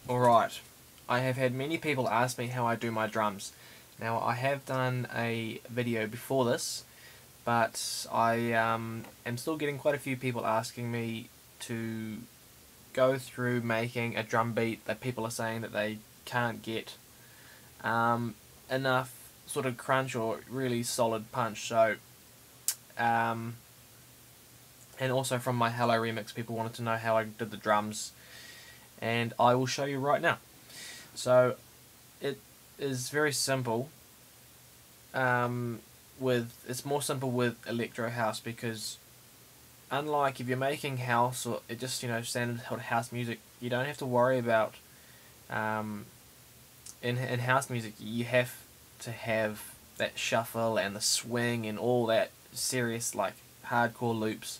Alright, I have had many people ask me how I do my drums. Now I have done a video before this, but I am still getting quite a few people asking me to go through making a drum beat that people are saying that they can't get enough sort of crunch or really solid punch. So, and also from my Hello remix, people wanted to know how I did the drums, and I will show you right now. So it is very simple. It's more simple with electro house, because unlike if you're making house or it just standard house music, you don't have to worry about in house music you have to have that shuffle and the swing and all that serious like hardcore loops.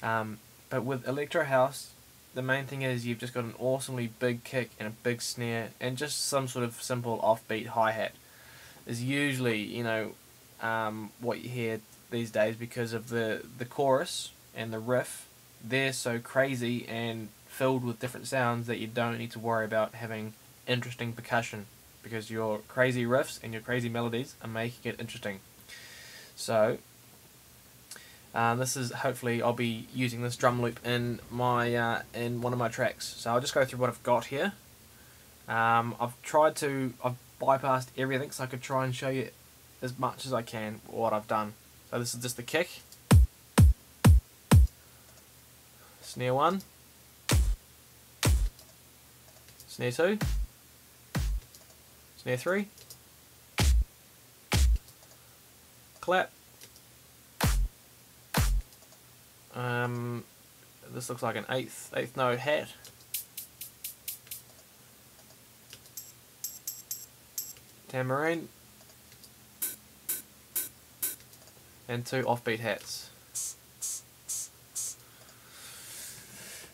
But with electro house, the main thing is you've just got an awesomely big kick and a big snare and just some sort of simple offbeat hi-hat is usually what you hear these days, because of the chorus and the riff. They're so crazy and filled with different sounds that you don't need to worry about having interesting percussion, because your crazy riffs and your crazy melodies are making it interesting. So this is, hopefully I'll be using this drum loop in my in one of my tracks. So I'll just go through what I've got here. I've bypassed everything so I could try and show you as much as I can what I've done. So this is just the kick, snare 1, snare 2, snare 3, clap. This looks like an eighth note hat. Tambourine. And 2 offbeat hats.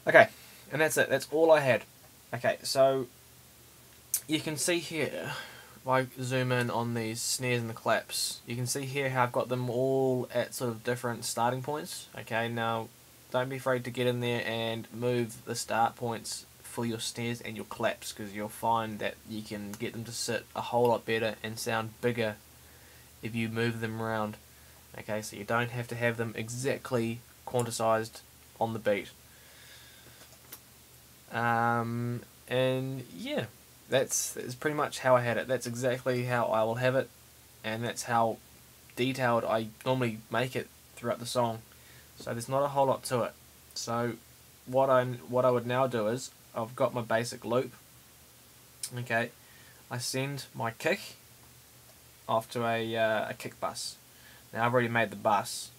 Okay, and that's it. That's all I had. Okay, so you can see here, if I zoom in on these snares and the claps, you can see here how I've got them all at sort of different starting points. Okay, now don't be afraid to get in there and move the start points for your snares and your claps, because you'll find that you can get them to sit a whole lot better and sound bigger if you move them around. Okay, so you don't have to have them exactly quantized on the beat. And yeah, that's pretty much how I had it. That's exactly how I will have it, and that's how detailed I normally make it throughout the song. So there's not a whole lot to it. So what I would now do is, I've got my basic loop. Okay, I send my kick off to a kick bus. Now I've already made the bus,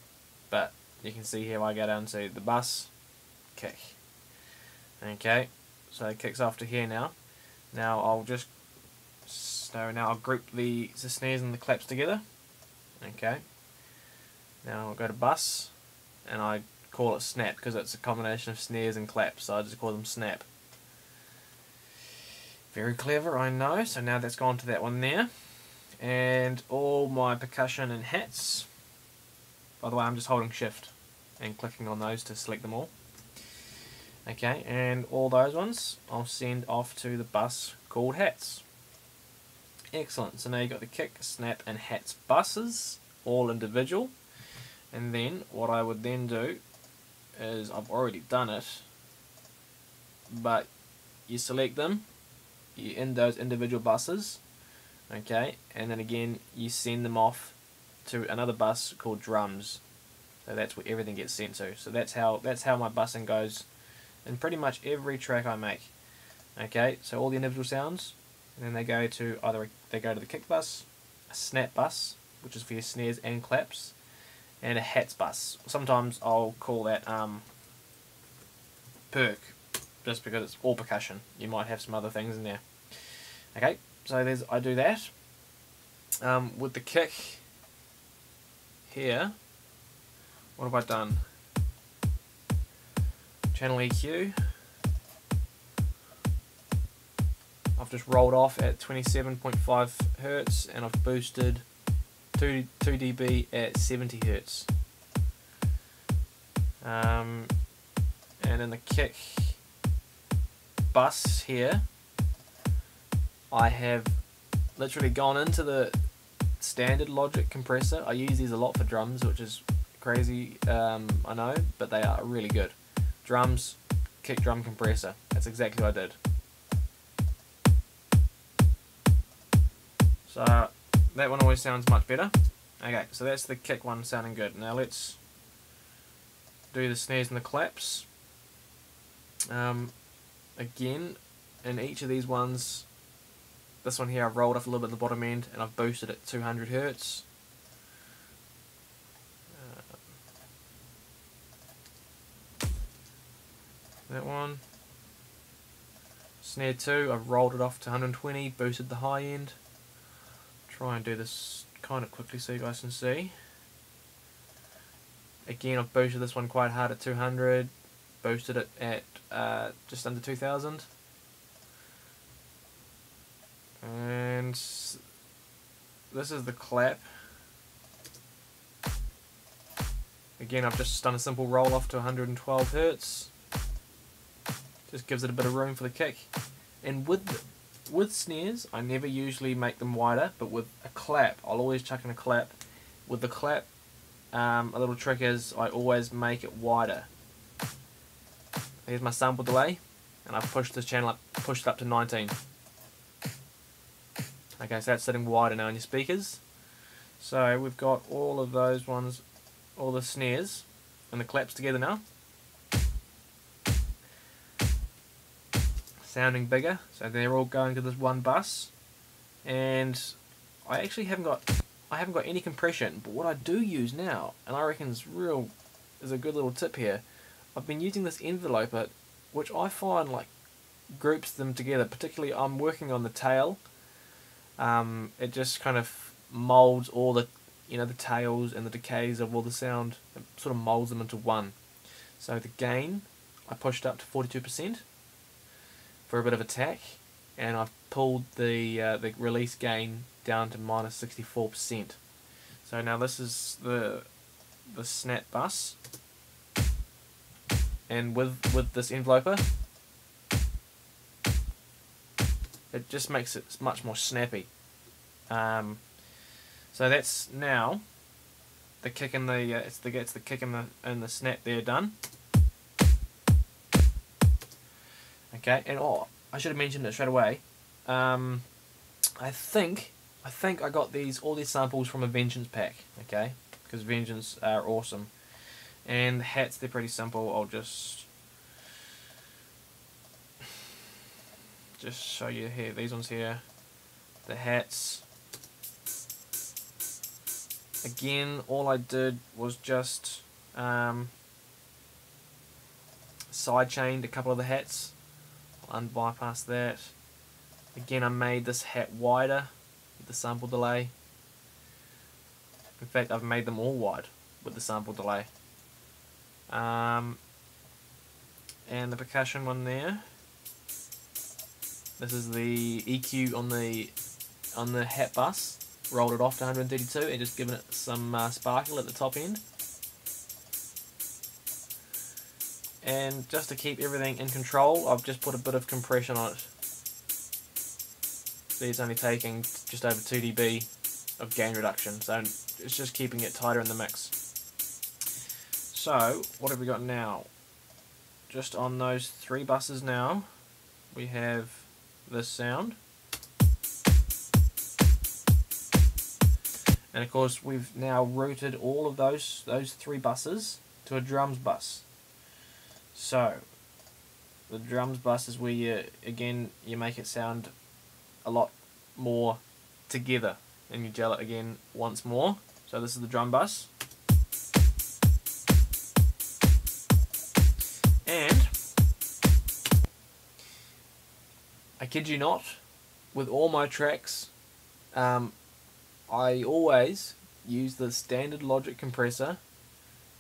but you can see here I go down to the bus, kick. Okay, so it kicks off to here now. Now I'll group the snares and the claps together. Okay, now I'll go to bus, and I call it snap because it's a combination of snares and claps, so I just call them snap. Very clever, I know. So now that's gone to that one there. And all my percussion and hats, by the way, I'm just holding shift and clicking on those to select them all. Okay, and all those ones I'll send off to the bus called hats. Excellent. So now you've got the kick, snap and hats buses, all individual. And then what I would then do is, I've already done it, but you select them, you end those individual buses. Okay, and then again you send them off to another bus called drums. So that's where everything gets sent to. So that's how my busing goes in pretty much every track I make. Okay, so all the individual sounds, and then they go to the kick bus, a snap bus, which is for your snares and claps, and a hats bus. Sometimes I'll call that perk, just because it's all percussion. You might have some other things in there. Okay, so I do that. With the kick here, what have I done? Channel EQ. I've just rolled off at 27.5 Hertz, and I've boosted 2 dB at 70 Hertz. And in the kick bus here, I have literally gone into the standard Logic compressor. I use these a lot for drums, which is crazy, I know, but they are really good. Drums, kick drum compressor. That's exactly what I did. So that one always sounds much better. Okay, so that's the kick one sounding good. Now let's do the snares and the claps. Again, in each of these ones, this one here I've rolled off a little bit at the bottom end and I've boosted it 200 Hertz. That one. Snare 2, I've rolled it off to 120, boosted the high end. Try and do this kind of quickly so you guys can see. Again, I've boosted this one quite hard at 200, boosted it at just under 2000. And this is the clap. Again, I've just done a simple roll off to 112 Hertz. Just gives it a bit of room for the kick. And with snares, I never usually make them wider, but with a clap, I'll always chuck in a clap. With the clap, a little trick is I always make it wider. Here's my sample delay, and I've pushed this channel up, pushed it up to 19. Okay, so that's sitting wider now in your speakers. So we've got all of those ones, all the snares and the claps together now. Sounding bigger, so they're all going to this one bus. And I actually haven't got any compression, but what I do use now, and I reckon is a good little tip here. I've been using this enveloper, which I find like groups them together. Particularly, I'm working on the tail. It just kind of molds all the, the tails and the decays of all the sound. It sort of molds them into one. So the gain, I pushed up to 42% for a bit of attack, and I've pulled the release gain down to minus 64%. So now this is the snap bus, and with this enveloper, it just makes it much more snappy. So that's now the kick and it's the kick and the snap there done. Okay, and I should have mentioned it straight away. I think I got all these samples from a Vengeance pack. Okay, because Vengeance are awesome, and the hats, they're pretty simple. I'll just show you here. These ones here, the hats. Again, all I did was just side chained a couple of the hats. I'll unbypass that. Again, I made this hat wider with the sample delay. In fact, I've made them all wide with the sample delay. And the percussion one there. This is the EQ on the hat bus. Rolled it off to 132 and just given it some sparkle at the top end. And just to keep everything in control, I've just put a bit of compression on it. See, it's only taking just over 2 dB of gain reduction, so it's just keeping it tighter in the mix. So, what have we got now? Just on those 3 buses now, we have this sound. And of course, we've now routed all of those 3 buses to a drums bus. So, the drums bus is where you make it sound a lot more together, and you gel it again once more. So this is the drum bus. And, I kid you not, with all my tracks, I always use the standard Logic compressor,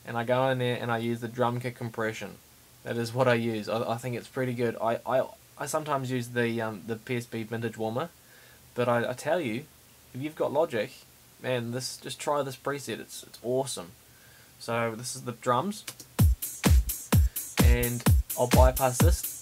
and I go in there and I use the drum kit compression. That is what I use. I think it's pretty good. I sometimes use the PSP Vintage Warmer, but I tell you, if you've got Logic, man, just try this preset. It's awesome. So this is the drums, and I'll bypass this